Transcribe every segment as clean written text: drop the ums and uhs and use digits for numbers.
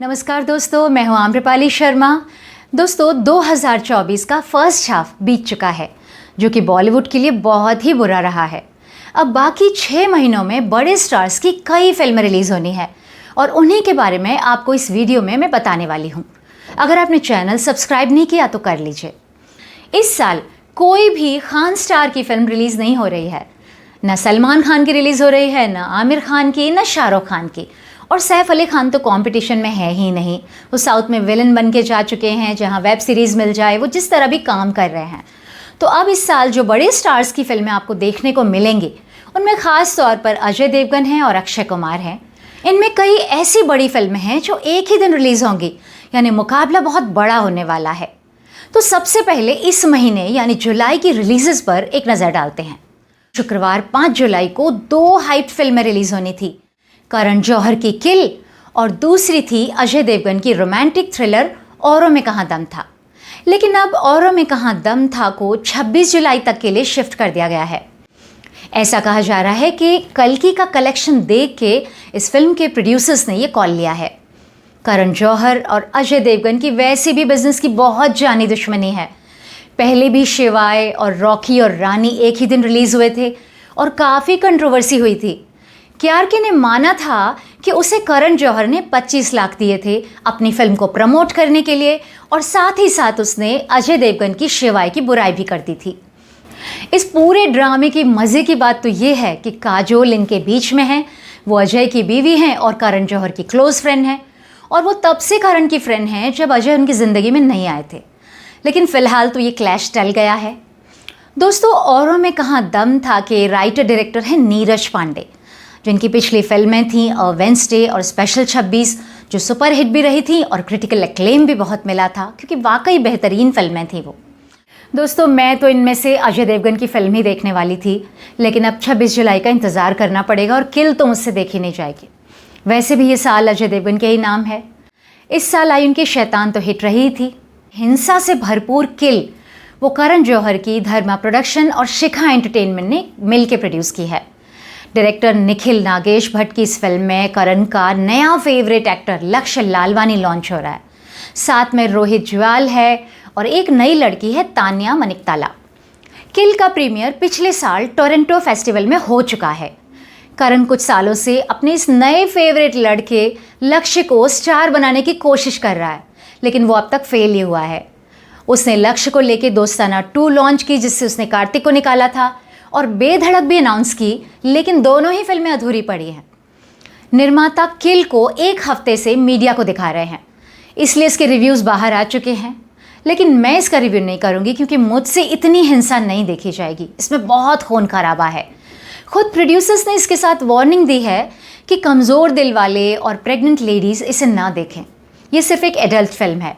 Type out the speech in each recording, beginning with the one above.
नमस्कार दोस्तों, मैं हूं आम्रपाली शर्मा। दोस्तों 2024 का फर्स्ट हाफ बीत चुका है, जो कि बॉलीवुड के लिए बहुत ही बुरा रहा है। अब बाकी 6 महीनों में बड़े स्टार्स की कई फिल्में रिलीज़ होनी है और उन्हीं के बारे में आपको इस वीडियो में मैं बताने वाली हूं। अगर आपने चैनल सब्सक्राइब नहीं किया तो कर लीजिए। इस साल कोई भी खान स्टार की फिल्म रिलीज़ नहीं हो रही है। न सलमान खान की रिलीज़ हो रही है, न आमिर खान की, न शाहरुख खान की। और सैफ अली खान तो कंपटीशन में है ही नहीं। वो साउथ में विलन बन के जा चुके हैं, जहां वेब सीरीज़ मिल जाए वो जिस तरह भी काम कर रहे हैं। तो अब इस साल जो बड़े स्टार्स की फिल्में आपको देखने को मिलेंगी, उनमें ख़ास तौर पर अजय देवगन हैं और अक्षय कुमार हैं। इनमें कई ऐसी बड़ी फिल्में हैं जो एक ही दिन रिलीज़ होंगी, यानी मुकाबला बहुत बड़ा होने वाला है। तो सबसे पहले इस महीने यानी जुलाई की रिलीजेस पर एक नज़र डालते हैं। शुक्रवार 5 जुलाई को 2 हाइप फिल्में रिलीज़ होनी थी, करण जौहर की किल और दूसरी थी अजय देवगन की रोमांटिक थ्रिलर औरों में कहाँ दम था। लेकिन अब औरों में कहाँ दम था को 26 जुलाई तक के लिए शिफ्ट कर दिया गया है। ऐसा कहा जा रहा है कि कल्कि का कलेक्शन देख के इस फिल्म के प्रोड्यूसर्स ने ये कॉल लिया है। करण जौहर और अजय देवगन की वैसे भी बिजनेस की बहुत जानी दुश्मनी है। पहले भी शिवाय और रॉकी और रानी एक ही दिन रिलीज़ हुए थे और काफ़ी कंट्रोवर्सी हुई थी। केआरके ने माना था कि उसे करण जौहर ने 25 लाख दिए थे अपनी फिल्म को प्रमोट करने के लिए, और साथ ही साथ उसने अजय देवगन की शिवाय की बुराई भी कर दी थी। इस पूरे ड्रामे की मज़े की बात तो ये है कि काजोल इनके बीच में है। वो अजय की बीवी हैं और करण जौहर की क्लोज फ्रेंड हैं, और वो तब से करण की फ्रेंड हैं जब अजय उनकी ज़िंदगी में नहीं आए थे। लेकिन फ़िलहाल तो ये क्लैश टल गया है। दोस्तों औरों में कहाँ दम था के राइटर डायरेक्टर हैं नीरज पांडे, जिनकी पिछली फिल्में थीं वेंसडे और स्पेशल 26, जो सुपर हिट भी रही थी और क्रिटिकल एक्लेम भी बहुत मिला था, क्योंकि वाकई बेहतरीन फिल्में थीं वो। दोस्तों मैं तो इनमें से अजय देवगन की फिल्म ही देखने वाली थी, लेकिन अब 26 जुलाई का इंतज़ार करना पड़ेगा और किल तो मुझसे देखी नहीं जाएगी। वैसे भी ये साल अजय देवगन के ही नाम है। इस साल आई उनकी शैतान तो हिट रही थी। हिंसा से भरपूर किल वो करण जौहर की धर्मा प्रोडक्शन और शिखा एंटरटेनमेंट ने मिल के प्रोड्यूस की है। डायरेक्टर निखिल नागेश भट्ट की इस फिल्म में करण का नया फेवरेट एक्टर लक्ष्य लालवानी लॉन्च हो रहा है। साथ में रोहित ज्वाल है और एक नई लड़की है तान्या मनिकताला। किल का प्रीमियर पिछले साल टोरंटो फेस्टिवल में हो चुका है। करण कुछ सालों से अपने इस नए फेवरेट लड़के लक्ष्य को स्टार बनाने की कोशिश कर रहा है, लेकिन वो अब तक फेल ही हुआ है। उसने लक्ष्य को लेके दोस्ताना 2 लॉन्च की, जिससे उसने कार्तिक को निकाला था, और बेधड़क भी अनाउंस की, लेकिन दोनों ही फिल्में अधूरी पड़ी हैं। निर्माता किल को 1 हफ्ते से मीडिया को दिखा रहे हैं, इसलिए इसके रिव्यूज़ बाहर आ चुके हैं। लेकिन मैं इसका रिव्यू नहीं करूंगी, क्योंकि मुझसे इतनी हिंसा नहीं देखी जाएगी। इसमें बहुत खून खराबा है। खुद प्रोड्यूसर्स ने इसके साथ वार्निंग दी है कि कमज़ोर दिल वाले और प्रेग्नेंट लेडीज़ इसे ना देखें। ये सिर्फ एक एडल्ट फिल्म है।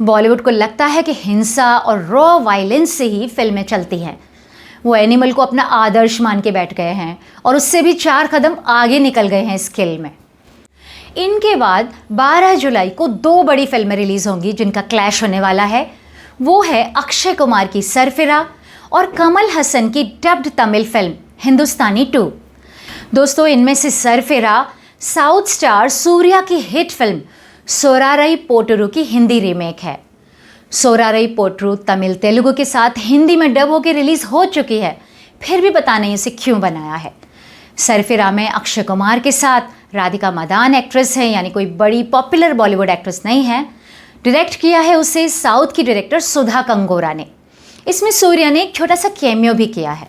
बॉलीवुड को लगता है कि हिंसा और रॉ वायलेंस से ही फिल्में चलती हैं। वो एनिमल को अपना आदर्श मान के बैठ गए हैं और उससे भी 4 कदम आगे निकल गए हैं इस खेल में। इनके बाद 12 जुलाई को 2 बड़ी फिल्में रिलीज़ होंगी जिनका क्लैश होने वाला है। वो है अक्षय कुमार की सरफिरा और कमल हसन की डब्ड तमिल फिल्म हिंदुस्तानी 2। दोस्तों इनमें से सरफिरा साउथ स्टार सूर्या की हिट फिल्म सोरारई पोटरू की हिंदी रीमेक है। सोरारई पोटरू तमिल तेलुगु के साथ हिंदी में डब होकर रिलीज़ हो चुकी है, फिर भी पता नहीं उसे क्यों बनाया है। सरफिरा में अक्षय कुमार के साथ राधिका मदान एक्ट्रेस है, यानी कोई बड़ी पॉपुलर बॉलीवुड एक्ट्रेस नहीं है। डायरेक्ट किया है उसे साउथ की डायरेक्टर सुधा कंगोरा ने। इसमें सूर्या ने एक छोटा सा कैमियो भी किया है।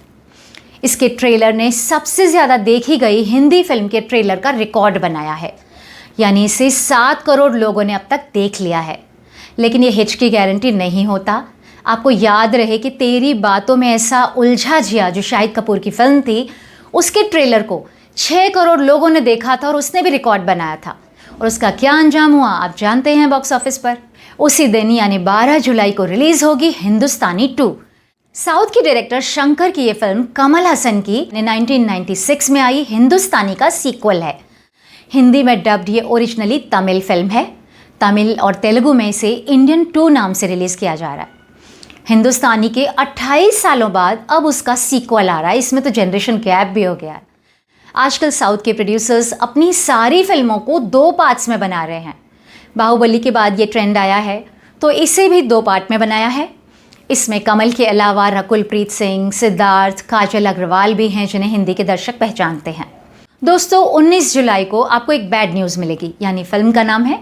इसके ट्रेलर ने सबसे ज़्यादा देखी गई हिंदी फिल्म के ट्रेलर का रिकॉर्ड बनाया है, यानी इसे 7 करोड़ लोगों ने अब तक देख लिया है। लेकिन ये हिट की गारंटी नहीं होता। आपको याद रहे कि तेरी बातों में ऐसा उलझा जिया, जो शाहिद कपूर की फिल्म थी, उसके ट्रेलर को 6 करोड़ लोगों ने देखा था और उसने भी रिकॉर्ड बनाया था। और उसका क्या अंजाम हुआ आप जानते हैं। बॉक्स ऑफिस पर उसी दिन यानी 12 जुलाई को रिलीज़ होगी हिंदुस्तानी 2। साउथ की डायरेक्टर शंकर की ये फिल्म कमल हसन की 1996 में आई हिंदुस्तानी का सीक्वल है। हिंदी में डब्ड ये ओरिजिनली तमिल फिल्म है। तमिल और तेलुगु में इसे इंडियन 2 नाम से रिलीज़ किया जा रहा है। हिंदुस्तानी के 28 सालों बाद अब उसका सीक्वल आ रहा है। इसमें तो जनरेशन गैप भी हो गया है। आजकल साउथ के प्रोड्यूसर्स अपनी सारी फिल्मों को 2 पार्ट्स में बना रहे हैं। बाहुबली के बाद ये ट्रेंड आया है तो इसे भी 2 पार्ट में बनाया है। इसमें कमल के अलावा रकुल प्रीत सिंह, सिद्धार्थ, काजल अग्रवाल भी हैं जिन्हें हिंदी के दर्शक पहचानते हैं। दोस्तों 19 जुलाई को आपको एक बैड न्यूज़ मिलेगी, यानी फिल्म का नाम है,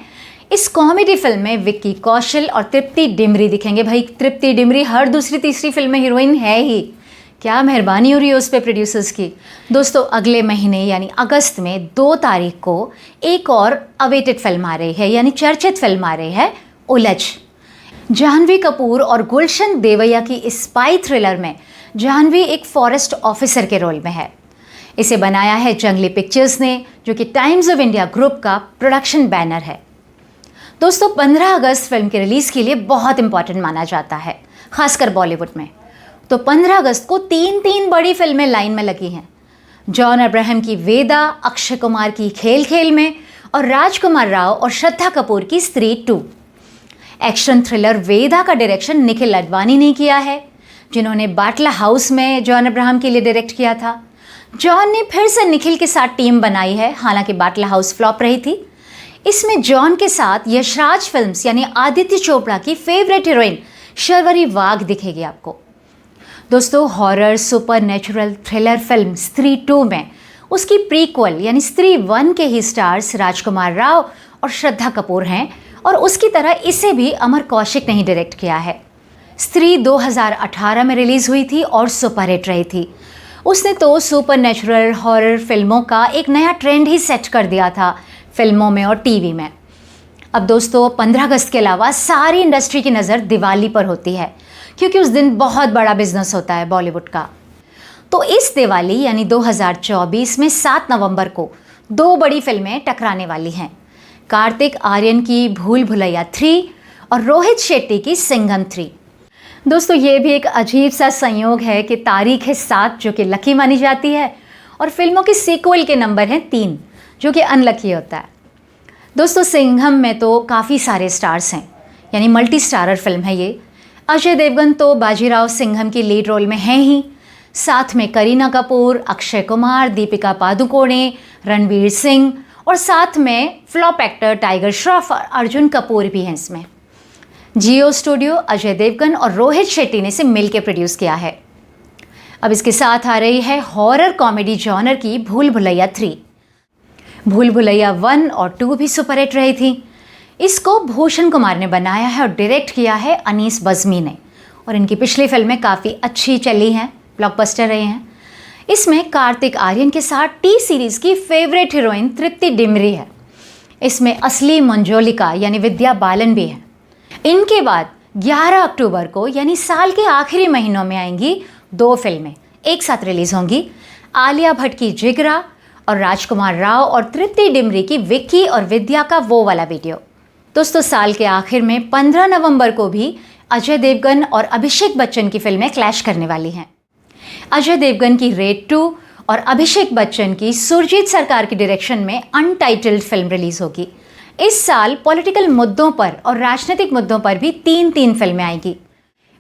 इस कॉमेडी फिल्म में विक्की कौशल और तृप्ति डिमरी दिखेंगे। भाई तृप्ति डिमरी हर दूसरी तीसरी फिल्म में हीरोइन है ही, क्या मेहरबानी हो रही है उस पर प्रोड्यूसर्स की। दोस्तों अगले महीने यानी अगस्त में 2 तारीख को एक और अवेटेड फिल्म आ रही है, यानी चर्चित फिल्म आ रही है, उलझ। जाह्नवी कपूर और गुलशन देवैया की इस स्पाई थ्रिलर में जाह्नवी एक फॉरेस्ट ऑफिसर के रोल में है। इसे बनाया है जंगली पिक्चर्स ने, जो कि टाइम्स ऑफ इंडिया ग्रुप का प्रोडक्शन बैनर है। दोस्तों 15 अगस्त फिल्म के रिलीज़ के लिए बहुत इंपॉर्टेंट माना जाता है, खासकर बॉलीवुड में। तो 15 अगस्त को 3 बड़ी फिल्में लाइन में लगी हैं। जॉन अब्राहम की वेदा, अक्षय कुमार की खेल खेल में और राजकुमार राव और श्रद्धा कपूर की स्त्री 2। एक्शन थ्रिलर वेदा का डायरेक्शन निखिल अडवाणी ने किया है, जिन्होंने बाटला हाउस में जॉन अब्राहम के लिए डायरेक्ट किया था। जॉन ने फिर से निखिल के साथ टीम बनाई है, हालांकि बाटला हाउस फ्लॉप रही थी। इसमें जॉन के साथ यशराज फिल्म्स यानी आदित्य चोपड़ा की फेवरेट हीरोइन शर्वरी वाघ दिखेगी आपको। दोस्तों horror super natural thriller film स्त्री 2 में उसकी प्रीक्वल यानी स्त्री 1 के ही स्टार्स राजकुमार राव और श्रद्धा कपूर हैं, और उसकी तरह इसे भी अमर कौशिक ने ही डायरेक्ट किया है। स्त्री 2018 में रिलीज़ हुई थी और सुपरहिट रही थी। उसने तो सुपर नेचुरल हॉरर फिल्मों का एक नया ट्रेंड ही सेट कर दिया था फिल्मों में और टीवी में। अब दोस्तों 15 अगस्त के अलावा सारी इंडस्ट्री की नज़र दिवाली पर होती है, क्योंकि उस दिन बहुत बड़ा बिजनेस होता है बॉलीवुड का। तो इस दिवाली यानी 2024 में 7 नवंबर को 2 बड़ी फिल्में टकराने वाली हैं, कार्तिक आर्यन की भूल भुलैया 3 और रोहित शेट्टी की सिंघम 3। दोस्तों ये भी एक अजीब सा संयोग है कि तारीख है 7 जो कि लकी मानी जाती है, और फिल्मों की सीक्वल के नंबर हैं 3 जो कि अनलकी होता है। दोस्तों सिंघम में तो काफ़ी सारे स्टार्स हैं, यानी मल्टी स्टारर फिल्म है ये। अजय देवगन तो बाजीराव सिंघम की लीड रोल में हैं ही, साथ में करीना कपूर, अक्षय कुमार, दीपिका पादुकोणे, रणवीर सिंह और साथ में फ्लॉप एक्टर टाइगर श्रॉफ और अर्जुन कपूर भी हैं इसमें। जियो स्टूडियो अजय देवगन और रोहित शेट्टी ने इसे मिलकर प्रोड्यूस किया है। अब इसके साथ आ रही है हॉरर कॉमेडी जॉनर की भूल भुलैया 3। भूल भुलैया 1 और 2 भी सुपरहिट रही थी। इसको भूषण कुमार ने बनाया है और डायरेक्ट किया है अनीस बज़मी ने, और इनकी पिछली फिल्में काफ़ी अच्छी चली हैं, ब्लॉकबस्टर रहे हैं। इसमें कार्तिक आर्यन के साथ टी सीरीज़ की फेवरेट हीरोइन तृप्ति डिमरी है। इसमें असली मंजोलिका यानी विद्या बालन भी है। इनके बाद 11 अक्टूबर को यानी साल के आखिरी महीनों में आएंगी 2 फिल्में, एक साथ रिलीज़ होंगी, आलिया भट्ट की जिगरा और राजकुमार राव और तृप्ति डिमरी की विक्की और विद्या का वो वाला वीडियो। दोस्तों साल के आखिर में 15 नवंबर को भी अजय देवगन और अभिषेक बच्चन की फिल्में क्लैश करने वाली हैं। अजय देवगन की रेड 2 और अभिषेक बच्चन की सुरजीत सरकार की डायरेक्शन में अनटाइटल्ड फिल्म रिलीज होगी। इस साल पॉलिटिकल मुद्दों पर और राजनीतिक मुद्दों पर भी 3 फिल्में आएंगी।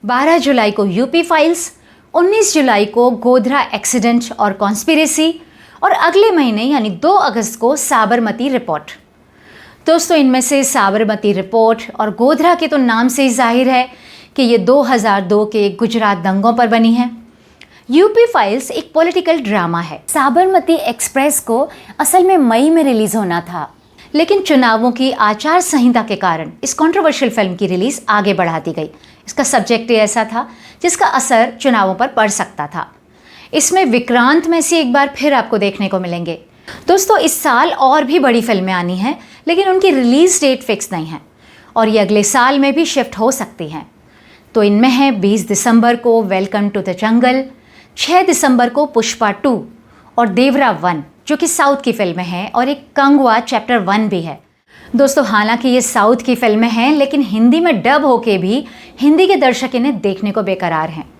12 जुलाई को यूपी फाइल्स, 19 जुलाई को गोधरा एक्सीडेंट और कॉन्स्पिरेसी, और अगले महीने यानी 2 अगस्त को साबरमती रिपोर्ट। दोस्तों इनमें से साबरमती रिपोर्ट और गोधरा के तो नाम से ही जाहिर है कि ये 2002 के गुजरात दंगों पर बनी है। यूपी फाइल्स एक पॉलिटिकल ड्रामा है। साबरमती एक्सप्रेस को असल में मई में रिलीज होना था, लेकिन चुनावों की आचार संहिता के कारण इस कंट्रोवर्शियल फिल्म की रिलीज आगे बढ़ा दी गई। इसका सब्जेक्ट ही ऐसा था जिसका असर चुनावों पर पड़ सकता था। इसमें विक्रांत मैसी एक बार फिर आपको देखने को मिलेंगे। दोस्तों इस साल और भी बड़ी फिल्में आनी हैं, लेकिन उनकी रिलीज डेट फिक्स नहीं है और ये अगले साल में भी शिफ्ट हो सकती हैं। तो इनमें है 20 दिसंबर को वेलकम टू द जंगल, 6 दिसंबर को पुष्पा 2 और देवरा 1 जो कि साउथ की फिल्में हैं, और एक कंगवा चैप्टर 1 भी है। दोस्तों हालांकि ये साउथ की फिल्में हैं, लेकिन हिंदी में डब होके भी हिंदी के दर्शक इन्हें देखने को बेकरार हैं।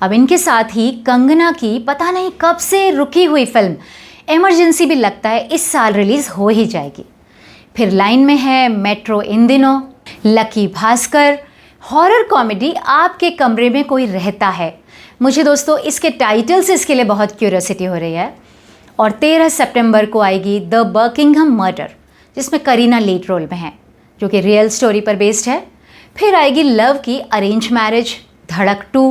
अब इनके साथ ही कंगना की पता नहीं कब से रुकी हुई फिल्म इमरजेंसी भी लगता है इस साल रिलीज हो ही जाएगी। फिर लाइन में है मेट्रो इन दिनों, लकी भास्कर, हॉरर कॉमेडी आपके कमरे में कोई रहता है। मुझे दोस्तों इसके टाइटल से इसके लिए बहुत क्यूरियोसिटी हो रही है। और 13 सितंबर को आएगी द बकिंघम मर्डर, जिसमें करीना लीड रोल में है, जो कि रियल स्टोरी पर बेस्ड है। फिर आएगी लव की अरेंज मैरिज, धड़क 2।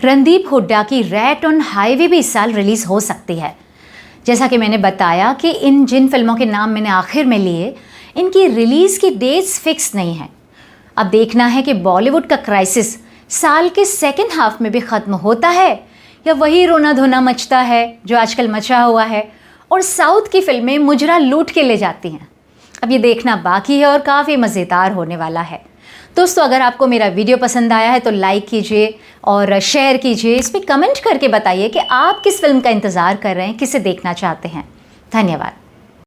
रणदीप हुड्डा की रैट ऑन हाईवे भी इस साल रिलीज़ हो सकती है। जैसा कि मैंने बताया कि इन जिन फिल्मों के नाम मैंने आखिर में लिए, इनकी रिलीज़ की डेट्स फिक्स नहीं हैं। अब देखना है कि बॉलीवुड का क्राइसिस साल के सेकेंड हाफ में भी ख़त्म होता है या वही रोना धोना मचता है जो आजकल मचा हुआ है और साउथ की फिल्में मुजरा लूट के ले जाती हैं। अब ये देखना बाकी है और काफ़ी मज़ेदार होने वाला है। दोस्तों, अगर आपको मेरा वीडियो पसंद आया है तो लाइक कीजिए और शेयर कीजिए। इस पर कमेंट करके बताइए कि आप किस फिल्म का इंतज़ार कर रहे हैं, किसे देखना चाहते हैं। धन्यवाद।